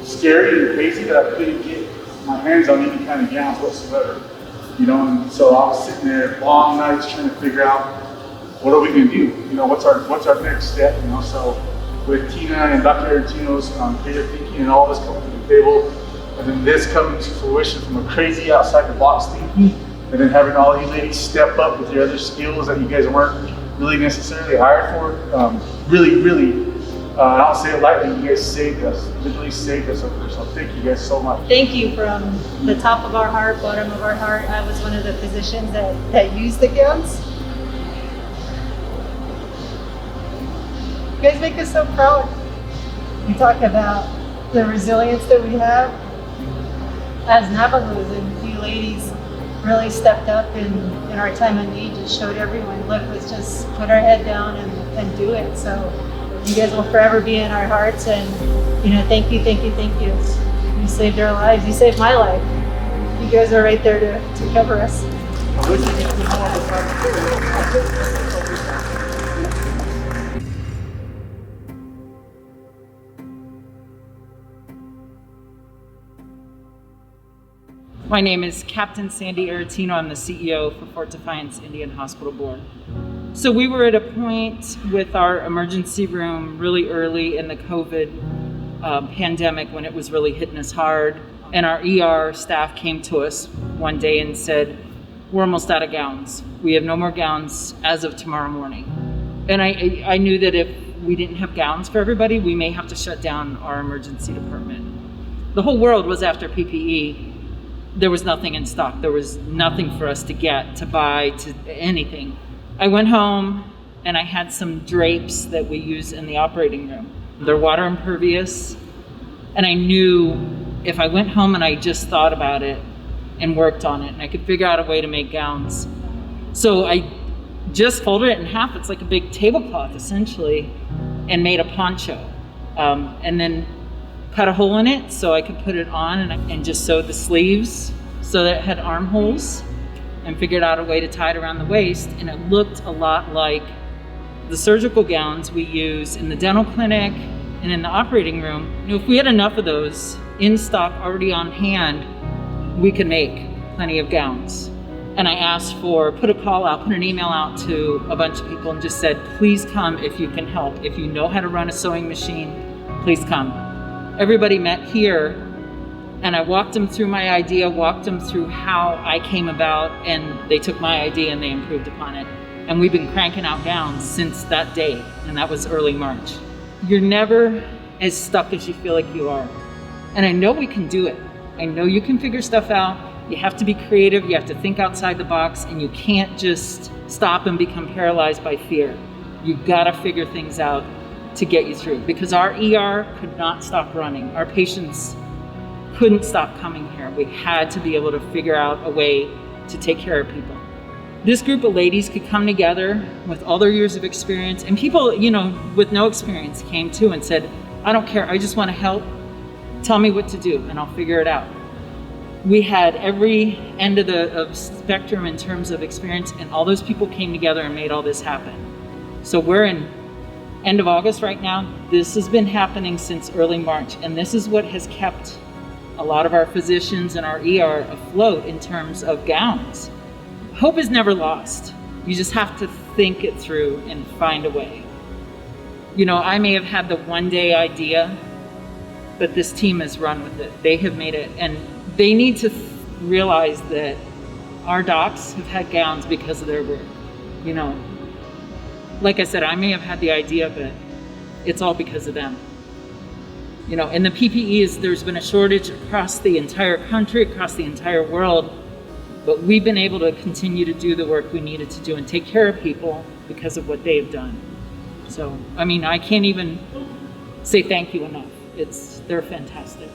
scary and crazy that I couldn't get my hands on any kind of gowns whatsoever. You know, and so I was sitting there long nights trying to figure out what are we gonna do? You know, what's our next step? You know, so with Tina and Dr. Aretino's creative thinking and all this coming to the table, and then this coming to fruition from a crazy outside the box thinking, and then having all you ladies step up with your other skills that you guys weren't really necessarily hired for, really, I don't say it lightly, you guys saved us, literally saved us over there, so thank you guys so much. Thank you from the top of our heart, bottom of our heart. I was one of the physicians that used the gowns. You guys make us so proud. We talk about the resilience that we have as Navajos, and you ladies really stepped up in our time of need, just showed everyone, look, let's just put our head down and do it. So you guys will forever be in our hearts, and you know, thank you. You saved our lives, you saved my life. You guys are right there to cover us. My name is Captain Sandi Aretino. I'm the CEO for Fort Defiance Indian Hospital Board. So we were at a point with our emergency room really early in the COVID pandemic when it was really hitting us hard. And our ER staff came to us one day and said, we're almost out of gowns. We have no more gowns as of tomorrow morning. And I knew that if we didn't have gowns for everybody, we may have to shut down our emergency department. The whole world was after PPE. There was nothing in stock. There was nothing for us to get, to buy, to anything. I went home and I had some drapes that we use in the operating room. They're water impervious. And I knew if I went home and I just thought about it and worked on it, and I could figure out a way to make gowns. So I just folded it in half. It's like a big tablecloth essentially, and made a poncho. And then cut a hole in it so I could put it on, and just sewed the sleeves so that it had armholes, and figured out a way to tie it around the waist, and it looked a lot like the surgical gowns we use in the dental clinic and in the operating room. You know, if we had enough of those in stock already on hand, we could make plenty of gowns. And I asked put a call out, put an email out to a bunch of people and just said, please come if you can help. If you know how to run a sewing machine, please come. Everybody met here, and I walked them through my idea, walked them through how I came about, and they took my idea and they improved upon it. And we've been cranking out gowns since that day, and that was early March. You're never as stuck as you feel like you are. And I know we can do it. I know you can figure stuff out. You have to be creative, you have to think outside the box, and you can't just stop and become paralyzed by fear. You've gotta figure things out to get you through, because our ER could not stop running. Our patients couldn't stop coming here. We had to be able to figure out a way to take care of people. This group of ladies could come together with all their years of experience, and people, you know, with no experience came too and said, I don't care, I just want to help. Tell me what to do and I'll figure it out. We had every end of the spectrum in terms of experience, and all those people came together and made all this happen. So we're in end of August right now. This has been happening since early March, and this is what has kept a lot of our physicians and our ER afloat in terms of gowns. Hope is never lost. You just have to think it through and find a way. You know, I may have had the one day idea, but this team has run with it. They have made it, and they need to realize that our docs have had gowns because of their work, you know. Like I said, I may have had the idea, but it's all because of them. You know, and the PPEs, there's been a shortage across the entire country, across the entire world, but we've been able to continue to do the work we needed to do and take care of people because of what they've done. So, I mean, I can't even say thank you enough. They're fantastic.